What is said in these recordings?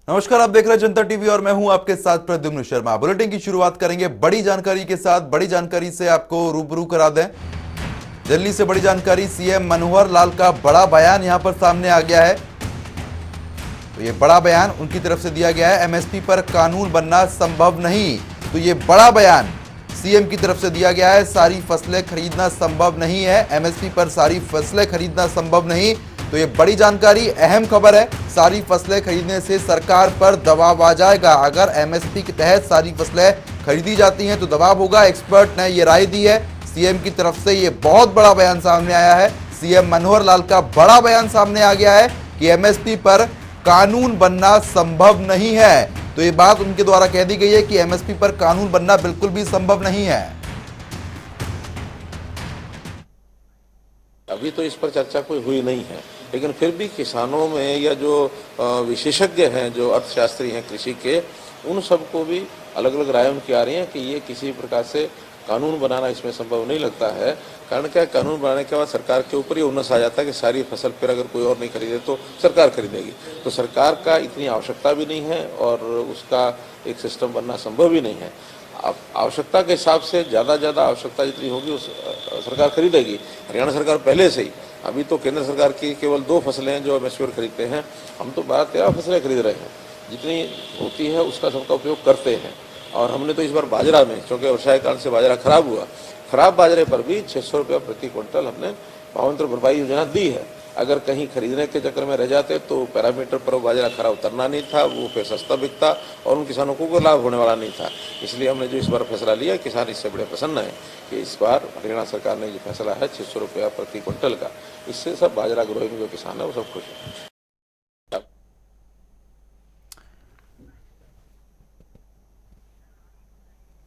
नमस्कार, आप देख रहे हैं जनता टीवी और मैं हूं आपके साथ प्रद्युम्न शर्मा। बुलेटिन की शुरुआत करेंगे बड़ी जानकारी के साथ। बड़ी जानकारी से आपको रूबरू करा दें। दिल्ली से बड़ी जानकारी, सीएम मनोहर लाल का बड़ा बयान यहां पर सामने आ गया है। तो ये बड़ा बयान उनकी तरफ से दिया गया है। एमएसपी पर कानून बनना संभव नहीं, तो ये बड़ा बयान सीएम की तरफ से दिया गया है। सारी फसलें खरीदना संभव नहीं है, एमएसपी पर सारी फसलें खरीदना संभव नहीं। तो ये बड़ी जानकारी, अहम खबर है। सारी फसलें खरीदने से सरकार पर दबाव आ जाएगा। अगर एमएसपी के तहत सारी फसलें खरीदी जाती हैं तो दबाव होगा। एक्सपर्ट ने ये राय दी है। सीएम की तरफ से ये बहुत बड़ा बयान सामने आया है। सीएम मनोहर लाल का बड़ा बयान सामने आ गया है कि एमएसपी पर कानून बनना संभव नहीं है। तो ये बात उनके द्वारा कह दी गई है कि एमएसपी पर कानून बनना बिल्कुल भी संभव नहीं है। अभी तो इस पर चर्चा कोई हुई नहीं है, लेकिन फिर भी किसानों में या जो विशेषज्ञ हैं, जो अर्थशास्त्री हैं कृषि के, उन सबको भी अलग अलग राय उनकी आ रही है कि ये किसी प्रकार से कानून बनाना इसमें संभव नहीं लगता है। कारण क्या है, कानून बनाने के बाद सरकार के ऊपर ये उन्नस आ जाता है कि सारी फसल फिर अगर कोई और नहीं खरीदे तो सरकार खरीदेगी। तो सरकार का इतनी आवश्यकता भी नहीं है और उसका एक सिस्टम बनना संभव भी नहीं है। आवश्यकता के हिसाब से ज़्यादा आवश्यकता जितनी होगी उस सरकार खरीदेगी। हरियाणा सरकार पहले से ही, अभी तो केंद्र सरकार की केवल 2 फसलें हैं जो एमएसपी पर खरीदते हैं, हम तो 12-13 फसलें खरीद रहे हैं। जितनी होती है उसका सबका उपयोग करते हैं। और हमने तो इस बार बाजरा में, क्योंकि वर्षा के कारण से बाजरा खराब हुआ, खराब बाजरे पर भी 600 रुपये प्रति क्विंटल हमने भावांतर भरपाई योजना दी है। अगर कहीं खरीदने के चक्कर में रह जाते तो पैरामीटर पर बाजरा खरा उतरना नहीं था, वो फिर सस्ता बिकता और उन किसानों को कोई लाभ होने वाला नहीं था। इसलिए हमने जो इस बार फैसला लिया, किसान इससे बड़े प्रसन्न है कि इस बार हरियाणा सरकार ने जो फैसला है 600 रुपया प्रति क्विंटल का, इससे सब बाजरा ग्रोइंग जो किसान है वो सब खुश है।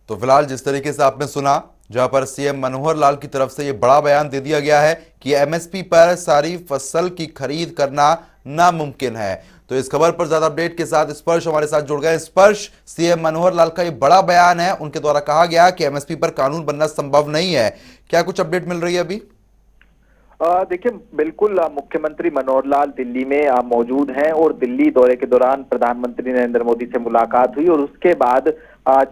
तो फिलहाल जिस तरीके से आपने सुना, जहां पर सीएम मनोहर लाल की तरफ से यह बड़ा बयान दे दिया गया है कि एमएसपी पर सारी फसल की खरीद करना नामुमकिन है। तो इस खबर पर ज्यादा अपडेट के साथ स्पर्श हमारे साथ जुड़ गए। स्पर्श, सीएम मनोहर लाल का यह बड़ा बयान है, उनके द्वारा कहा गया कि एमएसपी पर कानून बनना संभव नहीं है। क्या कुछ अपडेट मिल रही है अभी? देखिए, बिल्कुल मुख्यमंत्री मनोहर लाल दिल्ली में मौजूद हैं और दिल्ली दौरे के दौरान प्रधानमंत्री नरेंद्र मोदी से मुलाकात हुई और उसके बाद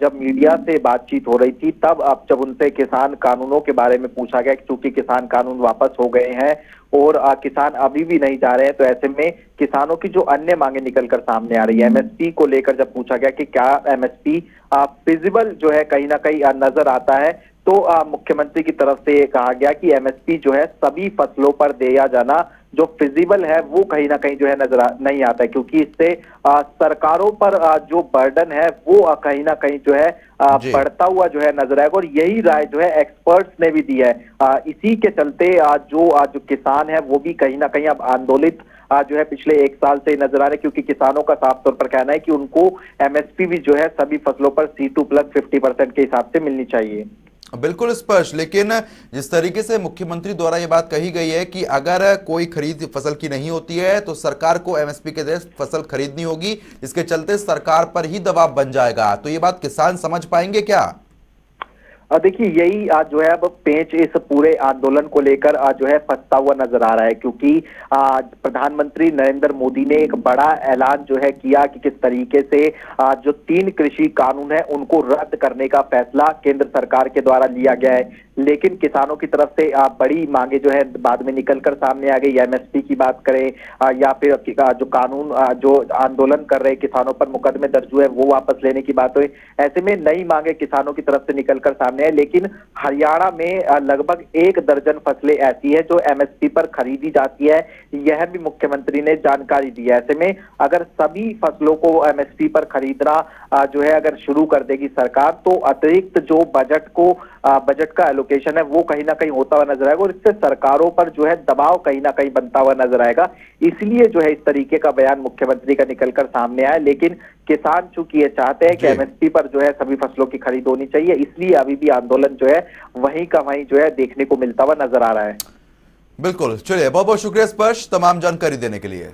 जब मीडिया से बातचीत हो रही थी तब अब जब उनसे किसान कानूनों के बारे में पूछा गया, क्योंकि किसान कानून वापस हो गए हैं और किसान अभी भी नहीं जा रहे हैं, तो ऐसे में किसानों की जो अन्य मांगे निकलकर सामने आ रही है। एमएसपी को लेकर जब पूछा गया कि क्या एमएसपी फिजिबल जो है कहीं ना कहीं नजर आता है, तो मुख्यमंत्री की तरफ से कहा गया कि एमएसपी जो है सभी फसलों पर दिया जाना जो फिजिबल है वो कहीं ना कहीं जो है नजर नहीं आता है, क्योंकि इससे सरकारों पर जो बर्डन है वो कहीं ना कहीं जो है बढ़ता हुआ जो है नजर आएगा। और यही राय जो है एक्सपर्ट्स ने भी दी है। इसी के चलते जो किसान है वो भी कहीं ना कहीं अब आंदोलित जो है पिछले 1 साल से नजर आ रहे, क्योंकि किसानों का साफ तौर पर कहना है कि उनको एमएसपी भी जो है सभी फसलों पर C2+50% के हिसाब से मिलनी चाहिए। बिल्कुल स्पष्ट, लेकिन जिस तरीके से मुख्यमंत्री द्वारा यह बात कही गई है कि अगर कोई खरीद फसल की नहीं होती है तो सरकार को एमएसपी के तहत फसल खरीदनी होगी, इसके चलते सरकार पर ही दबाव बन जाएगा, तो ये बात किसान समझ पाएंगे क्या? देखिए, यही जो है अब पेंच इस पूरे आंदोलन को लेकर जो है फंसता हुआ नजर आ रहा है, क्योंकि प्रधानमंत्री नरेंद्र मोदी ने एक बड़ा ऐलान जो है किया कि किस तरीके से जो 3 कृषि कानून है उनको रद्द करने का फैसला केंद्र सरकार के द्वारा लिया गया है। लेकिन किसानों की तरफ से बड़ी मांगे जो है बाद में निकलकर सामने आ गई। एमएसपी की बात करें या फिर जो कानून जो आंदोलन कर रहे किसानों पर मुकदमे दर्ज हुए वो वापस लेने की बात हुई। ऐसे में नई मांगे किसानों की तरफ से निकलकर सामने है। लेकिन हरियाणा में लगभग 1 दर्जन फसलें ऐसी है जो एमएसपी पर खरीदी जाती है, यह भी मुख्यमंत्री ने जानकारी दी है। ऐसे में अगर सभी फसलों को एमएसपी पर खरीदना जो है अगर शुरू कर देगी सरकार, तो अतिरिक्त जो बजट का एलोकेशन है वो कहीं ना कहीं होता हुआ नजर आएगा और इससे सरकारों पर जो है दबाव कहीं ना कहीं बनता हुआ नजर आएगा। इसलिए जो है इस तरीके का बयान मुख्यमंत्री का निकलकर सामने आया। लेकिन किसान चूंकि ये चाहते हैं कि एमएसपी पर जो है सभी फसलों की खरीद होनी चाहिए, इसलिए अभी भी आंदोलन जो है वहीं का वहीं जो है देखने को मिलता हुआ नजर आ रहा है। बिल्कुल, चलिए, बहुत बहुत शुक्रिया स्पर्श तमाम जानकारी देने के लिए।